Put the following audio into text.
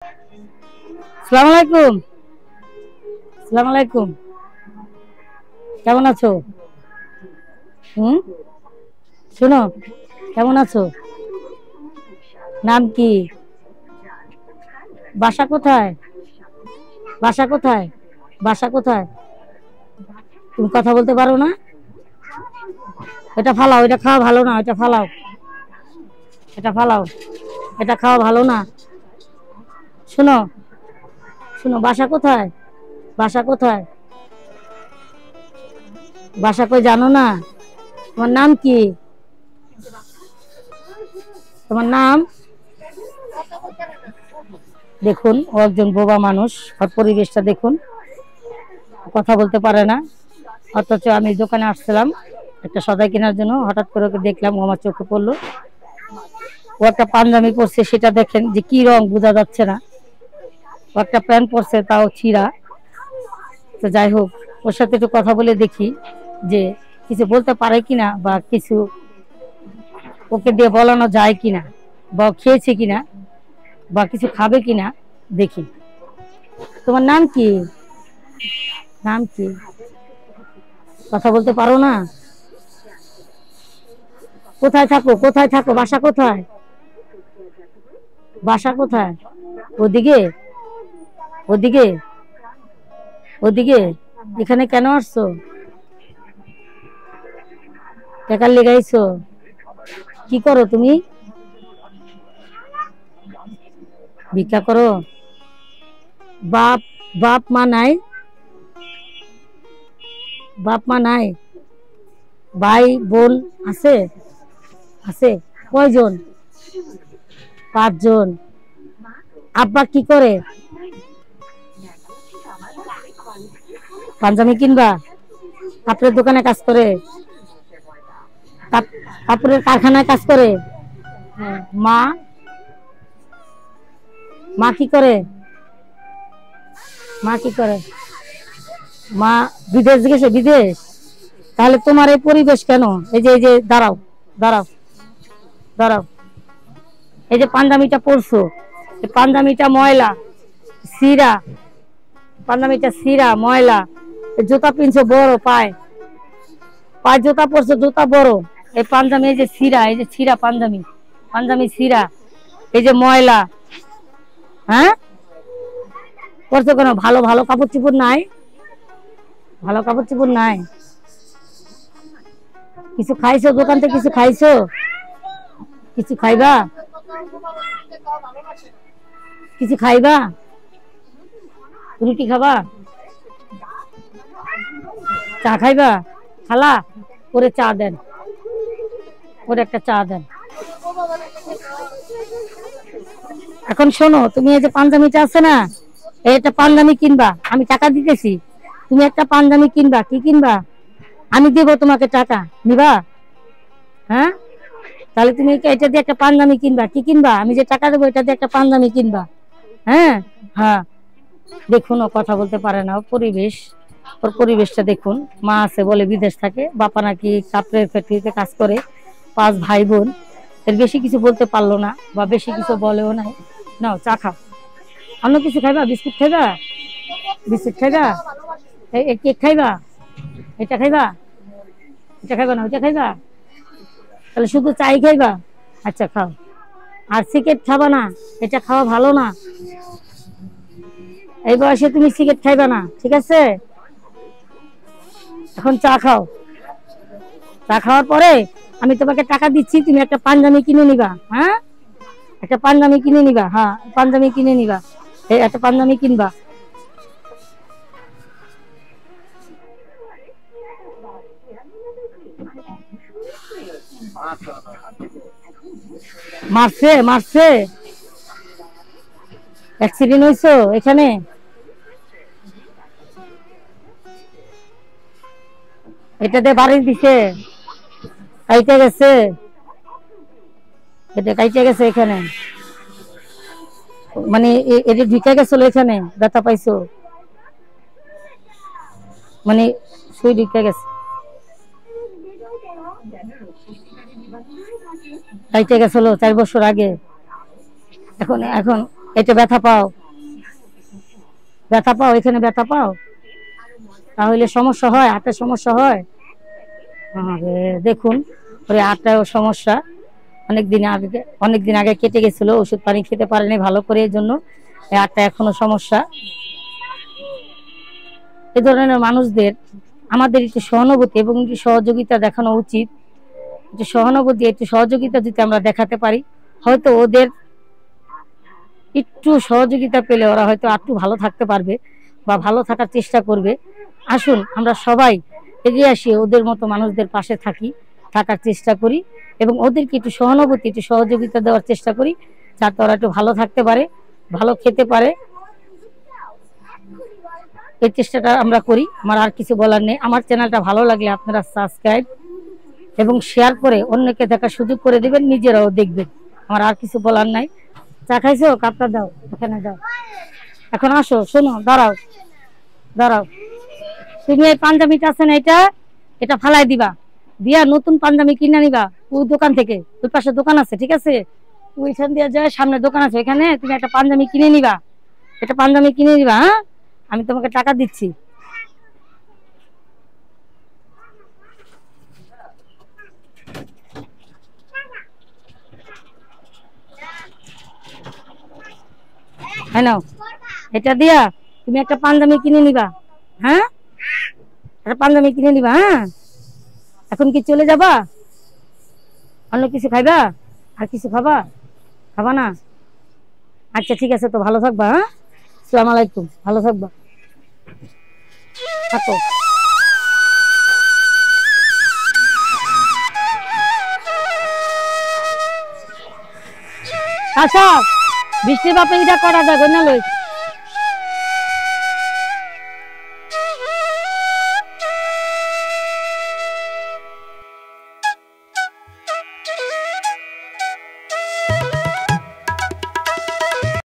আসসালামু আলাইকুম। আসসালামু আলাইকুম। কেমন আছো? হুম, শোনো, কেমন আছো? নাম কি? বাসা কোথায়? বাসা কোথায়? বাসা কোথায়? তুমি কথা বলতে পারো না? এটা ফালাও, এটা খাওয়া ভালো না, এটা ফালাও, এটা ফালাও, এটা খাওয়া ভালো না। শোনো, শোনো, বাসা কোথায়? বাসা কোথায়? বাসা কই জানো না? তোমার নাম কি? তোমার নাম? দেখুন, ও একজন বোবা মানুষ। ওর পরিবেশটা দেখুন, কথা বলতে পারে না। অথচ আমি দোকানে আসছিলাম একটা সদাই কেনার জন্য, হঠাৎ করে ওকে দেখলাম, ও আমার চোখে পড়লো। ও একটা পাঞ্জাবি পরছে, সেটা দেখেন যে কি রং বোঝা যাচ্ছে না। ও একটা প্যান্ট পরছে, তাও ছিঁড়া। তো যাই হোক, ওর সাথে একটু কথা বলে দেখি যে কিছু বলতে পারে কিনা, বা কিছু ওকে দিয়ে বলানো যায় কিনা, বা ও খেয়েছে কিনা, বা কিছু খাবে কিনা, দেখি। তোমার নাম কি? নাম কি? কথা বলতে পারো না? কোথায় থাকো? কোথায় থাকো? বাসা কোথায়? বাসা কোথায়? ওদিকে? ওদিকে? ওদিকে? এখানে কেন আসছো? টাকার লেগাইছো? কি করো তুমি? ভিক্ষা করো? বাপ, বাপ মা নাই? বাপ মা নাই? ভাই বোন আছে? আছে। কয়জন? 5 জন। আব্বা কি করে? পাঞ্জাবি কিনবা? কাপড়ের দোকানে কাজ করে? কাপড়ের কারখানায় কাজ করে? মা? মা কি করে? মা কি করে? মা বিদেশ গেছে, বিদেশ। তাহলে তোমার এই পরিবেশ কেন? এই যে দাঁড়াও, দাঁড়াও, দাঁড়াও। এই যে পাঞ্জাবিটা পরছো, এই পাঞ্জাবিটা ময়লা, সিরা। পাঞ্জাবিটা সিরা, ময়লা। জুতা পিনছো বড়, পায় পায়ে জুতা পরছো, জুতা বড়। এই পাঞ্জাবি, এই যে সিরা, এই যে ছিঁড়া পাঞ্জাবি, পাঞ্জাবি সিরা, এই যে ময়লা। হ্যাঁ, পরছো কেন? ভালো ভালো কাপড় চোপড় নাই? ভালো কাপড় চোপড় নাই? কিছু খাইছো? দোকান থেকে কিছু খাইছো? কিছু খাইবা? কিছু খাইবা? রুটি খাবা? চা খাইবা? খালা, করে চা দেন, করে একটা চা দেন। এখন শোনো, তুমি এই যে পাঞ্জাবিটা আছে না, এটা পাঞ্জাবি কিনবা, আমি টাকা দিতেছি। তুমি একটা পাঞ্জাবি কিনবা। কি কিনবা? আমি দেবো তোমাকে টাকা, নিবা? হ্যাঁ, তাহলে তুমি এটা দিয়ে একটা পাঞ্জাবি কিনবা। কি কিনবা? আমি যে টাকা দেবো, এটা দিয়ে একটা পাঞ্জাবি কিনবা। হ্যাঁ, হ্যাঁ। দেখুন, ও কথা বলতে পারে না। পরিবেশ, ওর পরিবেশটা দেখুন। মা আছে বলে বিদেশ থাকে, বাবা নাকি কাপড়ের ফ্যাক্টরিতে কাজ করে। 5 ভাই বোন। এর বেশি কিছু বলতে পারলো না, বা বেশি কিছু বলেও নাই। নাও চা খাও। অন্য কিছু খাইবা? বিস্কুট খাইবা? বিস্কুট খাইবা? কেক খাইবা? এটা খাইবা? এটা খাইবা না, ওইটা খাইবা? তাহলে শুধু চাই খাইবা? আচ্ছা, খাও। আর সিগারেট খাবা না, এটা খাওয়া ভালো না। এই বয়সে তুমি সিগারেট খাইবা না, ঠিক আছে? এখন চা খাও। চা খাওয়ার পরে আমি তোমাকে টাকা দিচ্ছি, তুমি একটা পাঞ্জাবি কিনে নিবা। হ্যাঁ, একটা পাঞ্জাবি কিনে নিবা। হ্যাঁ, পাঞ্জাবি কিনে নিবা। এই একটা পাঞ্জাবি কিনবা। মারছে, মারছে? অ্যাক্সিডেন্ট হয়েছো এখানে? এটাতে বাড়ি দিছে? কাইতে গেছে? এটা কাইতে গেছে এখানে? মানে এটা ঢুকে গেছিল এখানে, ব্যথা পাইছো? মানে সুই ঢুকে গেছে, কাইতে গেছিল 4 বছর আগে। এখন এখন এটা ব্যথা পাও, ব্যথা পাও, এখানে ব্যথা পাও, তাহলে সমস্যা হয়, হাতের সমস্যা হয়। আরে দেখুন, ওই হাতটাও সমস্যা, অনেকদিন আগে কেটে গেছিল, ওষুধ পানি খেতে পারেনি ভালো করে, এই জন্য এই হাতটা এখনো সমস্যা। এ ধরনের মানুষদের আমাদের একটু সহানুভূতি এবং একটু সহযোগিতা দেখানো উচিত। একটু সহানুভূতি, একটু সহযোগিতা যদি আমরা দেখাতে পারি, হয়তো ওদের একটু সহযোগিতা পেলে ওরা হয়তো একটু ভালো থাকতে পারবে বা ভালো থাকার চেষ্টা করবে। আসুন আমরা সবাই এগিয়ে আসি, ওদের মতো মানুষদের পাশে থাকার চেষ্টা করি এবং ওদেরকে একটু সহানুভূতি, একটু সহযোগিতা দেওয়ার চেষ্টা করি, যাতে ওরা একটু ভালো থাকতে পারে, ভালো খেতে পারে। এই চেষ্টাটা আমরা করি। আমার আর কিছু বলার নেই। আমার চ্যানেলটা ভালো লাগলে আপনারা সাবস্ক্রাইব এবং শেয়ার করে অন্যকে দেখার সুযোগ করে দেবেন, নিজেরাও দেখবেন। আমার আর কিছু বলার নাই। চা খাইছো? কাপটা দাও, এখানে দাও। এখন আসো, শোনো, দাঁড়াও দাঁড়াও। তুমি এই পাঞ্জাবিটা আছে না, এটা ফালাই দিবা, দিয়া নতুন পাঞ্জাবি কিনে নিবা ওই দোকান থেকে। ওই পাশে দোকান আছে, ঠিক আছে? ওইখান দিয়ে যায়, সামনে দোকান আছে, এখানে তুমি একটা পাঞ্জাবি কিনে নিবা, এটা পাঞ্জাবি কিনে নিবা। হ্যাঁ, আমি তোমাকে টাকা দিচ্ছি। হ্যাঁ নাও, এটা দিয়া তুমি একটা পাঞ্জাবি কিনে নিবা। হ্যাঁ, একটা পাঞ্জাবি কিনে নিবা। হ্যাঁ, এখন কি চলে যাবা? অন্য কিছু খাইবা? আর কিছু খাবা? খাবা না? আচ্ছা ঠিক আছে, তো ভালো থাকবা। হ্যাঁ, আসসালামু আলাইকুম, ভালো থাকবা, থাকো। আচ্ছা, বৃষ্টির বাপে এটা করা যাবে না লই।